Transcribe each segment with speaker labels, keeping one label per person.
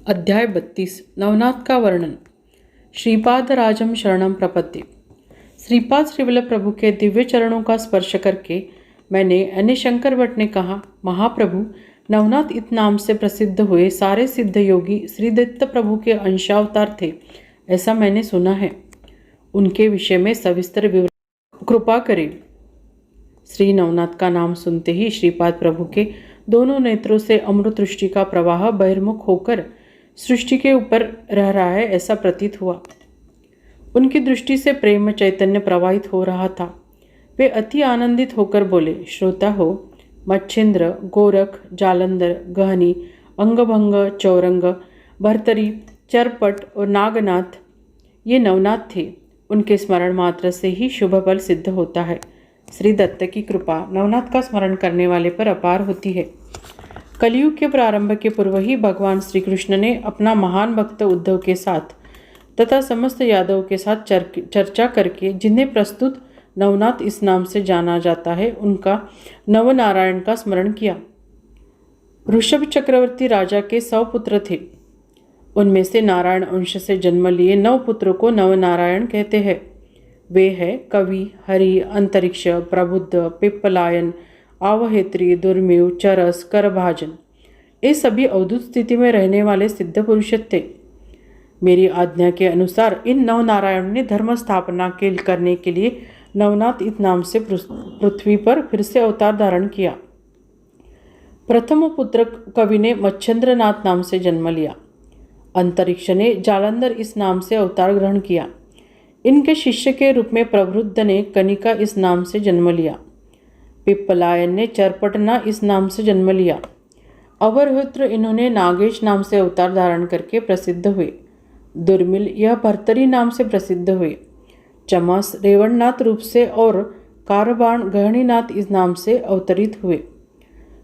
Speaker 1: अध्याय 32 नवनाथ का वर्णन। श्रीपाद राजम शरणम प्रपद्ये। श्रीपाद श्रीवल्लभ प्रभु के दिव्य चरणों का स्पर्श करके मैंने अन्य शंकर भट्ट ने कहा, महाप्रभु नवनाथ इस नाम से प्रसिद्ध हुए सारे सिद्ध योगी श्री दत्त प्रभु के अंशावतार थे, ऐसा मैंने सुना है। उनके विषय में सविस्तर विवरण कृपा करें। श्री नवनाथ का नाम सुनते ही श्रीपाद प्रभु के दोनों नेत्रों से अमृत दृष्टि का प्रवाह बहिर्मुख होकर सृष्टि के ऊपर रह रहा है, ऐसा प्रतीत हुआ। उनकी दृष्टि से प्रेम चैतन्य प्रवाहित हो रहा था। वे अति आनंदित होकर बोले, श्रोता हो, मच्छिंद्र, गोरख, जालंधर, गहनी, अंगभंग, चौरंग, भर्तरी, चरपट और नागनाथ ये नवनाथ थे। उनके स्मरण मात्र से ही शुभ फल सिद्ध होता है। श्री दत्त की कृपा नवनाथ का स्मरण करने वाले पर अपार होती है। कलयुग के प्रारंभ के पूर्व ही भगवान श्री कृष्ण ने अपना महान भक्त उद्धव के साथ तथा समस्त यादव के साथ चर्चा करके जिन्हें प्रस्तुत नवनाथ इस नाम से जाना जाता है, उनका नवनारायण का स्मरण किया। ऋषभ चक्रवर्ती राजा के 100 पुत्र थे। उनमें से नारायण अंश से जन्म लिए 9 पुत्रों को नवनारायण कहते हैं। वे हैं कवि, हरि, अंतरिक्ष, प्रबुद्ध, पिप्पलायन, आवहेत्री, दुर्मिव, चरस, करभाजन। ये सभी अवधूत स्थिति में रहने वाले सिद्ध पुरुष थे। मेरी आज्ञा के अनुसार इन नवनारायण ने धर्म स्थापना करने के लिए नवनाथ इस नाम से पृथ्वी पर फिर से अवतार धारण किया। प्रथम पुत्र कवि ने मच्छिंद्रनाथ नाम से जन्म लिया। अंतरिक्ष ने जालंधर इस नाम से अवतार ग्रहण किया। इनके शिष्य के रूप में प्रवृद्ध ने कनिका इस नाम से जन्म लिया। पिप्पलायन ने चरपटना इस नाम से जन्म लिया। अवरहोत्र इन्होंने नागेश नाम से अवतार धारण करके प्रसिद्ध हुए। दुर्मिल यह भर्तरी नाम से प्रसिद्ध हुए। चमस रेवणनाथ रूप से और कारबाण गहनीनाथ इस नाम से अवतरित हुए।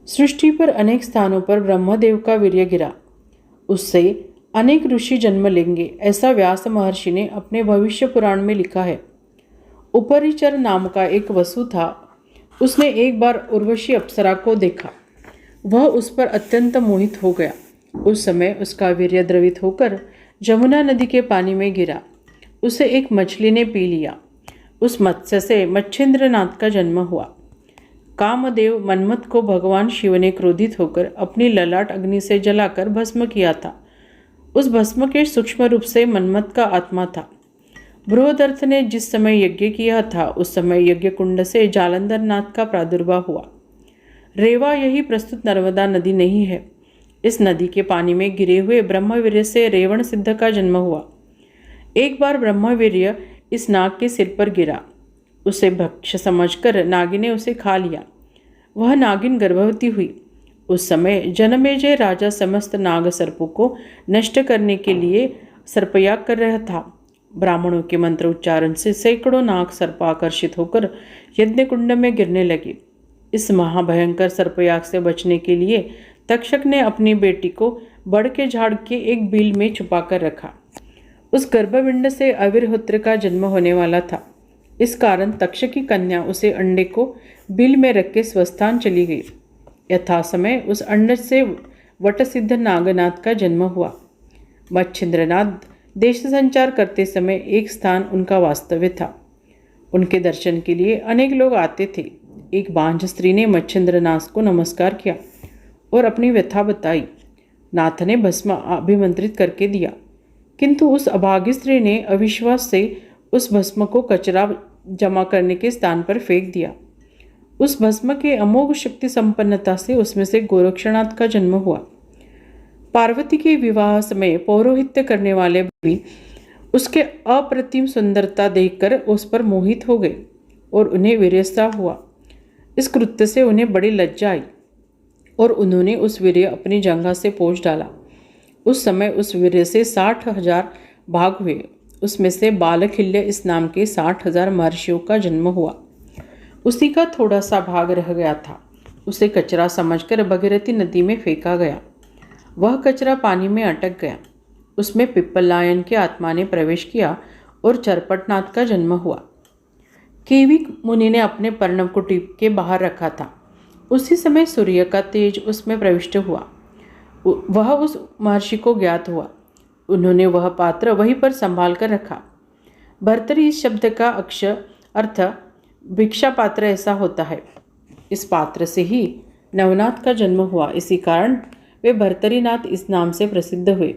Speaker 1: सृष्टि पर अनेक स्थानों पर ब्रह्मदेव का वीर्य गिरा, उससे अनेक ऋषि जन्म लेंगे, ऐसा व्यास महर्षि ने अपने भविष्य पुराण में लिखा है। उपरिचर नाम का एक वसु था। उसने एक बार उर्वशी अप्सरा को देखा। वह उस पर अत्यंत मोहित हो गया। उस समय उसका वीर्य द्रवित होकर जमुना नदी के पानी में गिरा। उसे एक मछली ने पी लिया। उस मत्स्य से मच्छिंद्रनाथ का जन्म हुआ। कामदेव मनमथ को भगवान शिव ने क्रोधित होकर अपनी ललाट अग्नि से जलाकर भस्म किया था। उस भस्म के सूक्ष्म रूप से मनमथ का आत्मा था। बृहदर्थ ने जिस समय यज्ञ किया था, उस समय यज्ञ कुंड से जालंधर नाथ का प्रादुर्भाव हुआ। रेवा यही प्रस्तुत नर्मदा नदी नहीं है। इस नदी के पानी में गिरे हुए ब्रह्मवीर्य से रेवण सिद्ध का जन्म हुआ। एक बार ब्रह्मवीर्य इस नाग के सिर पर गिरा। उसे भक्ष्य समझकर नागिन ने उसे खा लिया। वह नागिन गर्भवती हुई। उस समय जनमेजय राजा समस्त नाग सर्पों को नष्ट करने के लिए सर्पयाग कर रहा था। ब्राह्मणों के मंत्र उच्चारण से सैकड़ों नाग सर्प आकर्षित होकर यज्ञ कुंड में गिरने लगे। इस महाभयंकर सर्पयाग से बचने के लिए तक्षक ने अपनी बेटी को बड़ के झाड़ के एक बिल में छुपाकर रखा। उस गर्भपिंड से अविरहोत्र का जन्म होने वाला था। इस कारण तक्षक की कन्या उसे अंडे को बिल में रख के स्वस्थान चली गई। यथा समय उस अंड से वटसिद्ध नागनाथ का जन्म हुआ। मच्छिंद्रनाथ देश संचार करते समय एक स्थान उनका वास्तव्य था। उनके दर्शन के लिए अनेक लोग आते थे। एक बांझ स्त्री ने मच्छिंद्रनाथ को नमस्कार किया और अपनी व्यथा बताई। नाथ ने भस्म अभिमंत्रित करके दिया, किंतु उस अभागी स्त्री ने अविश्वास से उस भस्म को कचरा जमा करने के स्थान पर फेंक दिया। उस भस्म के अमोघ शक्ति संपन्नता से उसमें से गोरक्षनाथ का जन्म हुआ। पार्वती के विवाह समय पौरोहित्य करने वाले भी उसके अप्रतिम सुंदरता देखकर उस पर मोहित हो गए और उन्हें वीर्यस्राव हुआ। इस कृत्य से उन्हें बड़ी लज्जा आई और उन्होंने उस वीर्य अपनी जंघा से पोंछ डाला। उस समय उस वीर्य से 60,000 भाग हुए। उसमें से बालखिल्य इस नाम के 60,000 महर्षियों का जन्म हुआ। उसी का थोड़ा सा भाग रह गया था। उसे कचरा समझकर भगीरथी नदी में फेंका गया। वह कचरा पानी में अटक गया। उसमें पिप्पलायन के आत्मा ने प्रवेश किया और चरपटनाथ का जन्म हुआ। केविक मुनि ने अपने पर्णव को टीप के बाहर रखा था। उसी समय सूर्य का तेज उसमें प्रविष्ट हुआ। वह उस महर्षि को ज्ञात हुआ। उन्होंने वह पात्र वहीं पर संभाल कर रखा। भर्तरी इस शब्द का अक्षर अर्थ भिक्षा पात्र ऐसा होता है। इस पात्र से ही नवनाथ का जन्म हुआ। इसी कारण वे भर्तरीनाथ इस नाम से प्रसिद्ध हुए।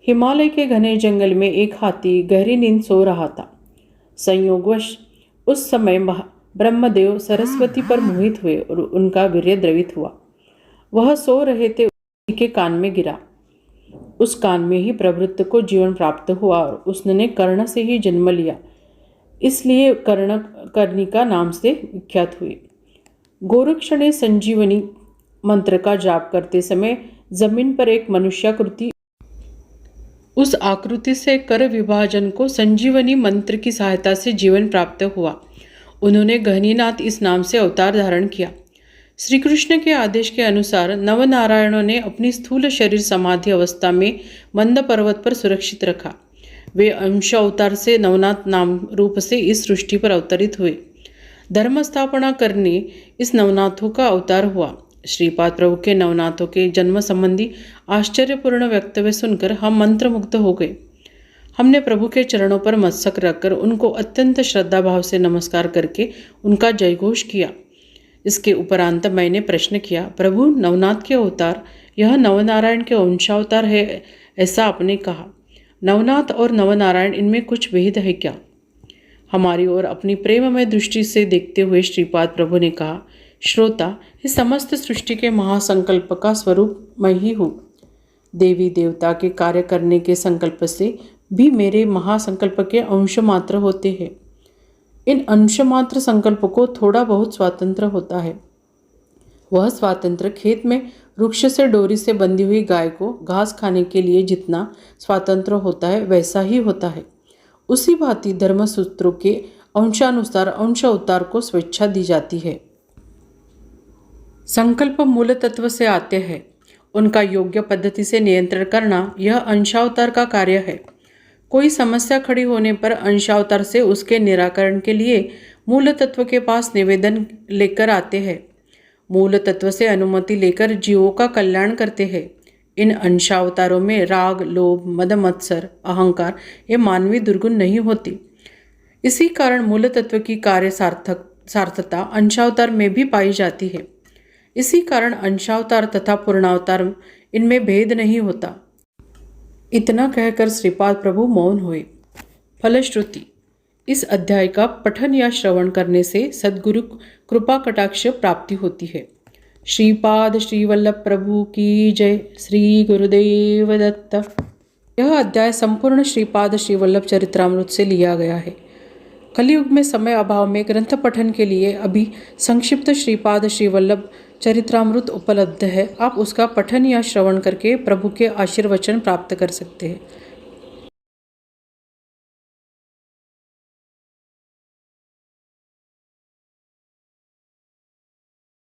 Speaker 1: हिमालय के घने जंगल में एक हाथी गहरी नींद सो रहा था। संयोगवश उस समय ब्रह्मदेव सरस्वती पर मोहित हुए और उनका वीर्य द्रवित हुआ। वह सो रहे थे, उनके कान में गिरा। उस कान में ही प्रवृत्त को जीवन प्राप्त हुआ और उसने कर्ण से ही जन्म लिया, इसलिए कर्णिका नाम से विख्यात हुए। गोरक्ष ने संजीवनी मंत्र का जाप करते समय जमीन पर एक मनुष्याकृति, उस आकृति से कर विभाजन को संजीवनी मंत्र की सहायता से जीवन प्राप्त हुआ। उन्होंने गहनीनाथ इस नाम से अवतार धारण किया। श्री कृष्ण के आदेश के अनुसार नवनारायणों ने अपनी स्थूल शरीर समाधि अवस्था में मंद पर्वत पर सुरक्षित रखा। वे अंश अवतार से नवनाथ नाम रूप से इस सृष्टि पर अवतरित हुए। धर्म स्थापना करने इस नवनाथों का अवतार हुआ। श्रीपाद प्रभु के नवनाथों के जन्म संबंधी आश्चर्यपूर्ण वक्तव्य सुनकर हम मंत्रमुग्ध हो गए। हमने प्रभु के चरणों पर मस्तक रखकर उनको अत्यंत श्रद्धा भाव से नमस्कार करके उनका जयघोष किया। इसके उपरांत मैंने प्रश्न किया, प्रभु नवनाथ के अवतार यह नवनारायण के अंशावतार है ऐसा आपने कहा। नवनाथ और नवनारायण इनमें कुछ भेद है क्या? हमारी ओर अपनी प्रेममय दृष्टि से देखते हुए श्रीपाद प्रभु ने कहा, श्रोता, इस समस्त सृष्टि के महासंकल्प का स्वरूप मैं ही हूँ। देवी देवता के कार्य करने के संकल्प से भी मेरे महासंकल्प के अंश मात्र होते हैं। इन अंश मात्र संकल्प को थोड़ा बहुत स्वातंत्र होता है। वह स्वातंत्र खेत में वृक्ष से डोरी से बंधी हुई गाय को घास खाने के लिए जितना स्वतंत्र होता है वैसा ही होता है। उसी भांति धर्मसूत्रों के अंशानुसार अंश अवतार को स्वेच्छा दी जाती है। संकल्प मूल तत्व से आते हैं, उनका योग्य पद्धति से नियंत्रण करना यह अंशावतार का कार्य है। कोई समस्या खड़ी होने पर अंशावतार से उसके निराकरण के लिए मूल तत्व के पास निवेदन लेकर आते हैं। मूल तत्व से अनुमति लेकर जीवों का कल्याण करते हैं। इन अंशावतारों में राग, लोभ, मद मत्सर, अहंकार ये मानवीय दुर्गुण नहीं होती। इसी कारण मूल तत्व की कार्य सार्थकता अंशावतार में भी पाई जाती है। इसी कारण अंशावतार तथा पूर्णावतार इनमें भेद नहीं होता। इतना कहकर श्रीपाद प्रभु मौन हुए। फलश्रुति, इस अध्याय का पठन या श्रवण करने से सद्गुरु कृपा कटाक्ष प्राप्ति होती है। श्रीपाद श्री वल्लभ प्रभु की जय। श्री गुरुदेव दत्त। यह अध्याय संपूर्ण श्रीपाद श्री वल्लभ चरित्रामृत से लिया गया है। कलयुग में समय अभाव में ग्रंथ पठन के लिए अभी संक्षिप्त श्रीपाद श्री वल्लभ चरित्रामृत उपलब्ध है। आप उसका पठन या श्रवण करके प्रभु के आशीर्वचन प्राप्त कर सकते हैं।